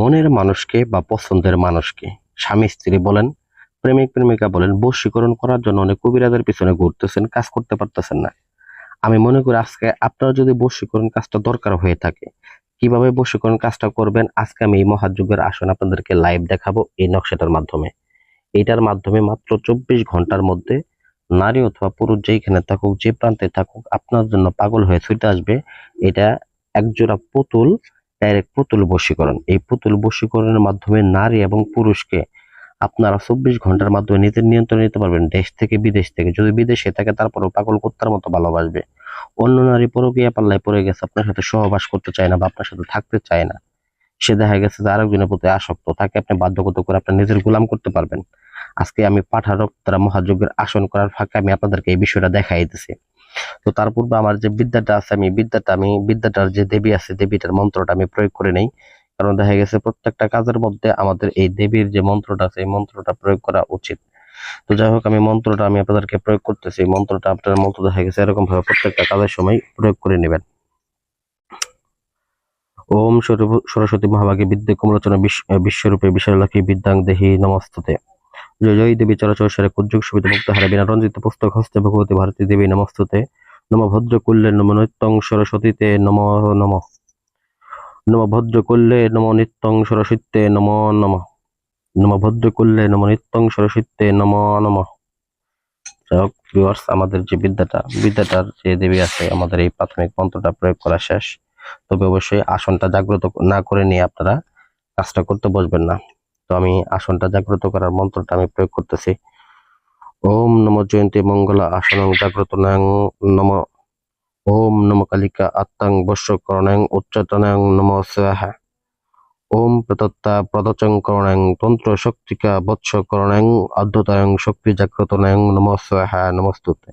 মনের মানুষকে বা পছন্দের মানুষকে স্বামী স্ত্রী বলেন, প্রেমিক প্রেমিকা বলেন, বশীকরণ করার জন্য অনেক কবিরাজের পিছনে ঘুরতেছেন, কাজ করতে পারতেছেন না। আমি মনে করি আজকে আপনার যদি বশীকরণ কাজটা দরকার হয়ে থাকে, কিভাবে বশীকরণ কাজটা করবেন আজকে আমি এই মহাযজ্ঞের আসন আপনাদেরকে লাইভ দেখাবো এই নকশাটার মাধ্যমে। এইটার মাধ্যমে মাত্র 24 ঘন্টার মধ্যে নারী অথবা পুরুষ যেইখানে থাকুক, যে প্রান্তে থাকুক, আপনার জন্য পাগল হয়ে ছুটে আসবে। এটা একজোড়া পুতুল, ডাইরেক্ট পুতুল বশীকরণ। এই পুতুল বশীকরণের মাধ্যমে নারী এবং পুরুষকে আপনারা 24 ঘন্টার মাধ্যমে নিজের নিয়ন্ত্রণে নিতে পারবেন, দেশ থেকে বিদেশ থেকে। যদি বিদেশে থাকে তারপরেও পাগল কুত্তার মতো ভালোবাসবে। অন্য নারী পরকীয়া পাল্লায় পড়ে গেছে, আপনার সাথে সহবাস করতে চায় না বা আপনার সাথে থাকতে চায় না, সে দেখা গেছে যে আরেকজনের প্রতি আসক্ত, তাকে আপনি বাধ্যগত করে আপনার নিজের গোলাম করতে পারবেন। আজকে আমি পাঠারক দ্বারা মহাযজ্ঞের আসন করার ফাঁকে আমি আপনাদেরকে এই বিষয়টা দেখাই দিতেছি। তো তার পূর্বে আমার যে বিদ্যাটা আছে, আমি বিদ্যাটার যে দেবী আছে, দেবীটার মন্ত্রটা আমি প্রয়োগ করে নেই। কারণ দেখা গেছে প্রত্যেকটা কাজের মধ্যে আমাদের এই দেবীর যে মন্ত্রটা আছে, এই মন্ত্রটা প্রয়োগ করা উচিত। তো যাই হোক, আমি আপনাদেরকে প্রয়োগ করতেছি। মন্ত্রটা আপনার মন্ত্র দেখা গেছে এরকম ভাবে প্রত্যেকটা কাজের সময় প্রয়োগ করে নেবেন। ওম সরস্বতী মহাভাগে বিদ্যে কমলোচনা বিশ্বরূপে বিশালাক্ষী বিদ্যাং দেহি নমস্তুতে। জয় জয় দেবী চরাচরে কুজ্জুগ সুবিধা মুক্ত হারে বিনা রঞ্জিত পুস্তক হস্তে ভগবতী ভারতী দেবী নমস্তুতে। নম ভদ্রকুল্লে নম নিত্যং সরস্বতীতে নম নম। নম ভদ্রকুল্লে নম নিত্যং সরস্বতীতে নম নম। নম ভদ্রকুল্লে নম নিত্যং সরস্বতীতে নম নম। ভিউয়ার্স, আমাদের যে বিদ্যাটার যে দেবী আছে, আমাদের এই প্রাথমিক মন্ত্রটা প্রয়োগ করা শেষ। তবে অবশ্যই আসনটা জাগ্রত না করে নিয়ে আপনারা কাজটা করতে বসবেন না। তো আমি আসনটা জাগ্রত করার মন্ত্রটা আমি প্রয়োগ করতেছি। ওম নম জয়ন্তী মঙ্গলা আসনং জাগ্রত নম। ওম নম কালিকা আত্মাং বশ্যকরণং উচ্চতনং নম স্বাহা। ওম প্রতত্তা প্রদচং করণং তন্ত্র শক্তিকা বৎসকরণং অদ্ভুতং শক্তি জাগ্রতনং নম স্বাহা নমস্তুতে।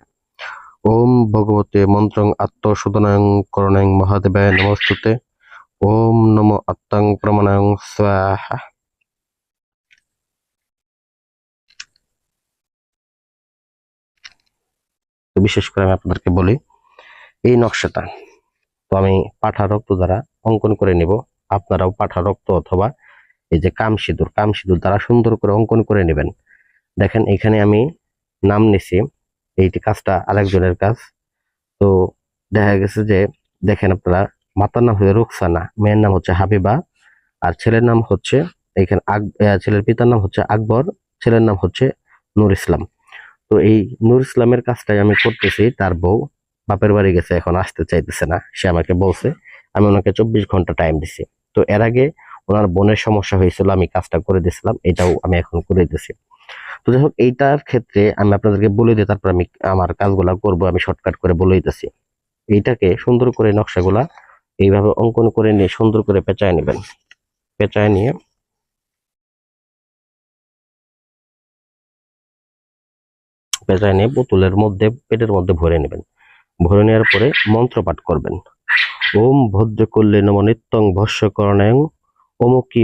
ওম ভগবতে মন্ত্রং আত্মশোধনং করণং মহাদেবায় নমস্তুতে। ওম নম আত্মাং প্রমাণং স্বাহা। বিশেষ করে আমি আপনাদেরকে বলি এই নকশাটা তো আমি পাঠা রক্ত দ্বারা অঙ্কন করে নেব। আপনারাও পাঠা রক্ত অথবা এই যে কামসিঁদুর দ্বারা সুন্দর করে অঙ্কন করে নেবেন। দেখেন এখানে আমি নাম নিছি, এইটি কাজটা আরেকজনের কাজ। তো দেখা গেছে যে দেখেন আপনারা, মাতার নাম হচ্ছে রুকসানা, মেয়ের নাম হচ্ছে হাবিবা, আর ছেলের নাম হচ্ছে এখানে ছেলের পিতার নাম হচ্ছে আকবর, ছেলের নাম হচ্ছে নূর ইসলাম। তো এই নূর ইসলামের কাজটাই আমি করতেছি। তার বউ বাপের বাড়ি গেছে, এখন আসতে চাইতেছে না। সে আমাকে বলছে, আমি ওনাকে 24 ঘন্টা টাইম দিছি। তো এর আগে ওনার বোনের সমস্যা হয়েছিল, আমি কাজটা করে দিয়েছিলাম, এটাও আমি এখন করে দিতেছি। তো যাই হোক, এইটার ক্ষেত্রে আমি আপনাদেরকে বলে দিই, তারপর আমি আমার কাজগুলা করব। আমি শর্টকাট করে বলে দিতেছি। এইটাকে সুন্দর করে নকশাগুলা এইভাবে অঙ্কন করে নিয়ে সুন্দর করে পেঁচায় নেবেন। পেঁচায় নিয়ে বোতলের মধ্যে, পেটের মধ্যে ভরে নেবেন। ভরে নেওয়ার পরে মন্ত্র পাঠ করবেন। ওম ভদ্রকল্লে নম নিত্যং ভস্যকরণং অমুকি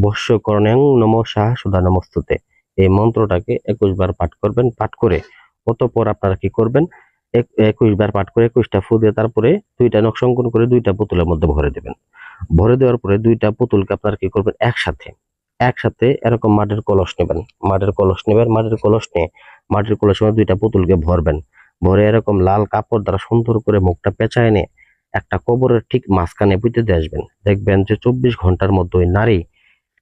ভস্যকরণং নম সাহা সুধা নমস্তুতে। এই মন্ত্রটাকে 21 বার পাঠ করবেন। পাঠ করে অতঃপর আপনারা কি করবেন, 21 বার পাঠ করে 21টা ফু দিয়ে তারপরে 2টা নকশা অঙ্কন করে 2টা পুতুলের মধ্যে ভরে দেবেন। ভরে দেওয়ার পরে 2টা পুতুলকে আপনারা কি করবেন, একসাথে এরকম মাটির কলস নেবেন। মাটির কলস নিয়ে মাটির কলসের মধ্যে 2টা পুতুলকে ভরবেন। ভরে এরকম লাল কাপড় দ্বারা সুন্দর করে মুখটা পেঁচায় নিয়ে একটা কবরের ঠিক মাঝখানে পুঁতে দিয়ে আসবেন। দেখবেন যে 24 ঘন্টার মধ্যে ওই নারী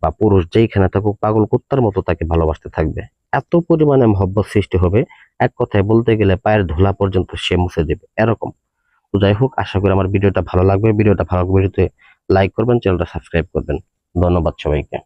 বা পুরুষ যেইখানে থাকুক পাগল কুত্তার মতো তাকে ভালোবাসতে থাকবে। এত পরিমাণে মহব্বত সৃষ্টি হবে, এক কথায় বলতে গেলে পায়ের ধুলা পর্যন্ত সে মুছে দেবে এরকম। তো যাই হোক, আশা করি আমার ভিডিওটা ভালো লাগবে। ভিডিওতে লাইক করবেন, চ্যানেলটা সাবস্ক্রাইব করবেন। ধন্যবাদ সবাইকে।